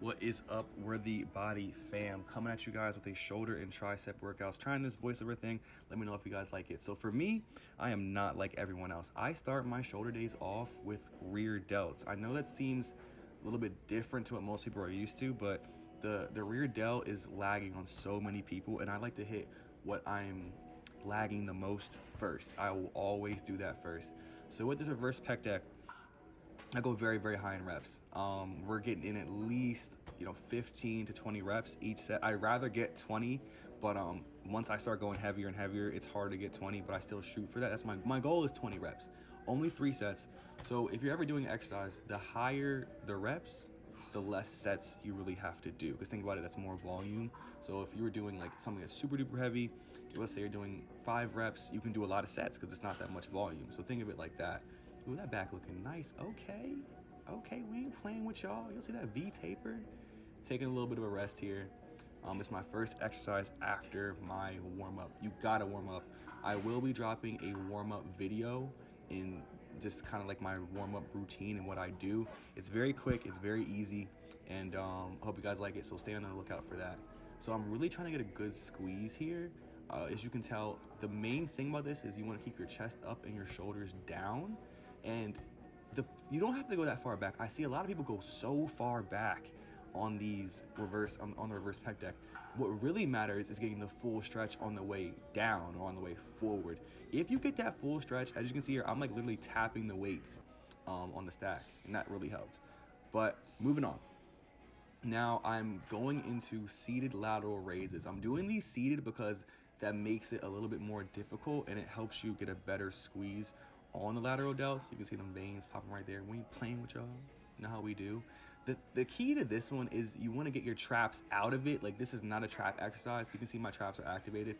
What is up, WorthyBody fam? Coming at you guys with a shoulder and tricep workouts. Trying this voiceover thing. Let me know if you guys like it. So for me, I am not like everyone else. I start my shoulder days off with rear delts. I know that seems a little bit different to what most people are used to, but the rear delt is lagging on so many people, and I like to hit what I'm lagging the most first. I will always do that first. So with this reverse pec deck, I go very, very high in reps. We're getting in at least 15 to 20 reps each set. I'd rather get 20, but once I start going heavier and heavier, it's hard to get 20, but I still shoot for that. That's my goal is 20 reps. Only 3 sets. So if you're ever doing exercise, the higher the reps, the less sets you really have to do. Because think about it, that's more volume. So if you were doing like something that's super duper heavy, let's say you're doing 5 reps, you can do a lot of sets because it's not that much volume. So think of it like that. Ooh, that back looking nice. Okay, we ain't playing with y'all. You'll see that V taper. Taking a little bit of a rest here. It's my first exercise after my warm-up. You gotta warm up. I will be dropping a warm-up video in just kind of like my warm-up routine and what I do. It's very quick, it's very easy, and I hope you guys like it, so stay on the lookout for that. So I'm really trying to get a good squeeze here. As you can tell, the main thing about this is you want to keep your chest up and your shoulders down. And you don't have to go that far back. I see a lot of people go so far back on these on the reverse pec deck. What really matters is getting the full stretch on the way down or on the way forward. If you get that full stretch, as you can see here, I'm like literally tapping the weights on the stack, and that really helped. But moving on. Now I'm going into seated lateral raises. I'm doing these seated because that makes it a little bit more difficult, and it helps you get a better squeeze on the lateral delts. You can see them veins popping right there. We ain't playing with y'all. You know how we do. The key to this one is you want to get your traps out of it. Like, this is not a trap exercise. You can see my traps are activated.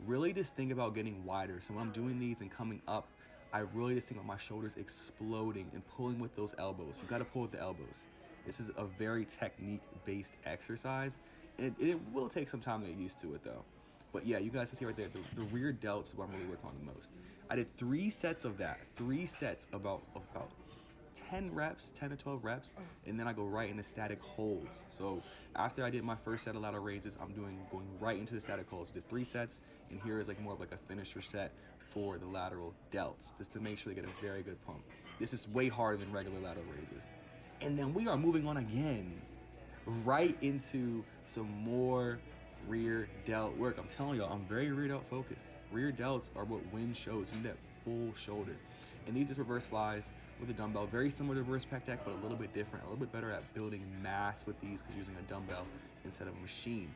Really just think about getting wider. So when I'm doing these and coming up, I really just think about my shoulders exploding and pulling with those elbows. You got to pull with the elbows. This is a very technique-based exercise, and it will take some time to get used to it though. But yeah, you guys can see right there, the rear delts is what I'm really working on the most. I did 3 sets of that, 3 sets about 10 reps, 10 to 12 reps, and then I go right into static holds. So after I did my first set of lateral raises, I'm going right into the static holds. Did 3 sets, and here is like more of like a finisher set for the lateral delts, just to make sure they get a very good pump. This is way harder than regular lateral raises. And then we are moving on again, right into some more rear delt work. I'm telling y'all, I'm very rear delt focused. Rear delts are what win shows. You need that full shoulder. And these are reverse flies with a dumbbell. Very similar to reverse pec deck, but a little bit different. A little bit better at building mass with these because using a dumbbell instead of a machine.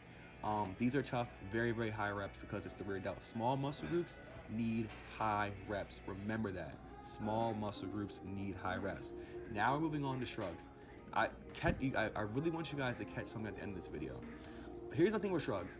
These are tough, very, very high reps because it's the rear delt. Small muscle groups need high reps. Remember that. Small muscle groups need high reps. Now we're moving on to shrugs. I really want you guys to catch something at the end of this video. Here's the thing with shrugs.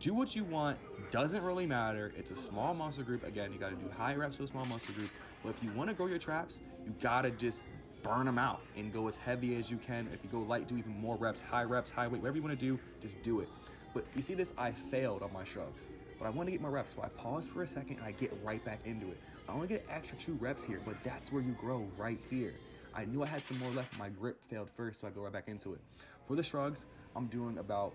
Do what you want, doesn't really matter. It's a small muscle group. Again, you gotta do high reps with a small muscle group. But if you wanna grow your traps, you gotta just burn them out and go as heavy as you can. If you go light, do even more reps, high weight, whatever you wanna do, just do it. But you see this, I failed on my shrugs. But I wanna get my reps, so I pause for a second and I get right back into it. I only get extra 2 reps here, but that's where you grow, right here. I knew I had some more left, my grip failed first, so I go right back into it. For the shrugs, I'm doing about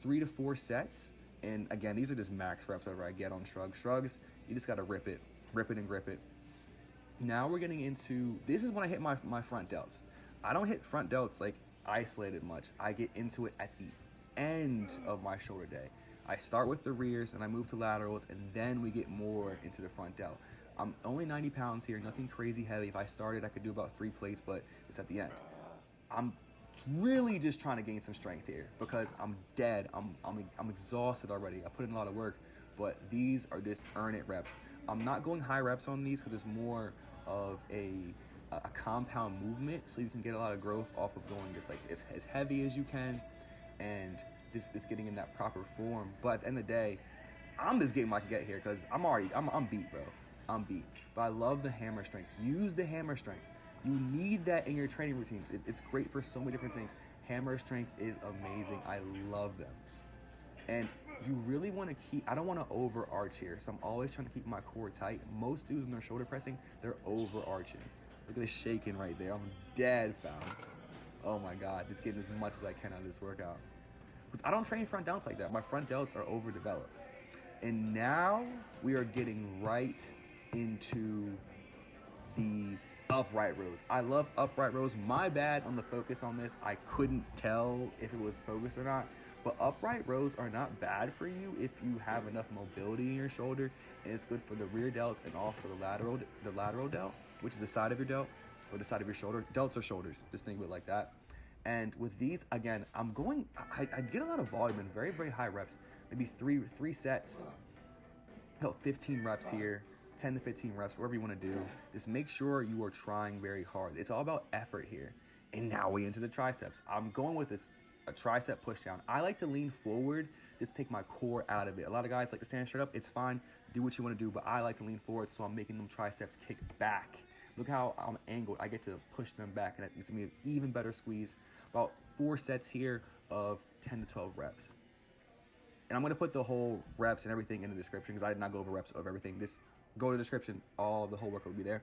3 to 4 sets. And again, these are just max reps whatever I get on shrugs. Shrugs, you just gotta rip it and grip it. Now we're getting into, this is when I hit my front delts. I don't hit front delts like isolated much. I get into it at the end of my shoulder day. I start with the rears and I move to laterals, and then we get more into the front delt. I'm only 90 pounds here, nothing crazy heavy. If I started, I could do about 3 plates, but it's at the end. I'm really just trying to gain some strength here because I'm dead. I'm exhausted already. I put in a lot of work, but these are just earn it reps. I'm not going high reps on these because it's more of a compound movement, so you can get a lot of growth off of going just like as heavy as you can and just getting in that proper form. But at the end of the day, I'm just getting what I can get here because I'm beat, bro. I'm beat. But I love the hammer strength. Use the hammer strength. You need that in your training routine. It's great for so many different things. Hammer strength is amazing. I love them. And you really want to keep, I don't want to overarch here, so I'm always trying to keep my core tight. Most dudes when they're shoulder pressing, they're overarching. Look at this shaking right there. I'm dead, fam. Oh my God, just getting as much as I can out of this workout. Because I don't train front delts like that. My front delts are overdeveloped. And now we are getting right into these upright rows. I love upright rows. My bad on the focus on this. I couldn't tell if it was focused or not. But upright rows are not bad for you if you have enough mobility in your shoulder, and it's good for the rear delts and also the lateral delt, which is the side of your delt or the side of your shoulder. Delts or shoulders, just think of it like that. And with these, again, I get a lot of volume in very, very high reps, maybe three sets, 15 reps here, 10 to 15 reps, whatever you want to do. Just make sure you are trying very hard. It's all about effort here. And now we into the triceps. I'm going with a tricep push down. I like to lean forward, just take my core out of it. A lot of guys like to stand straight up. It's fine. Do what you want to do, but I like to lean forward, so I'm making them triceps kick back. Look how I'm angled. I get to push them back, and it's going to be an even better squeeze. About 4 sets here of 10 to 12 reps. And I'm going to put the whole reps and everything in the description because I did not go over reps of everything. Just go to the description. The whole workout will be there.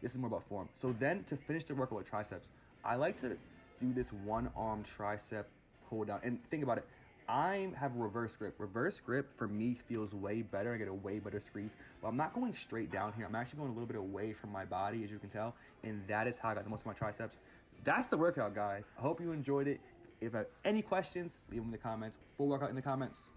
This is more about form. So then to finish the workout with triceps, I like to do this one arm tricep pull down. And think about it. I have reverse grip. Reverse grip for me feels way better. I get a way better squeeze. But I'm not going straight down here. I'm actually going a little bit away from my body, as you can tell. And that is how I got the most of my triceps. That's the workout, guys. I hope you enjoyed it. If you have any questions, leave them in the comments. Full workout in the comments.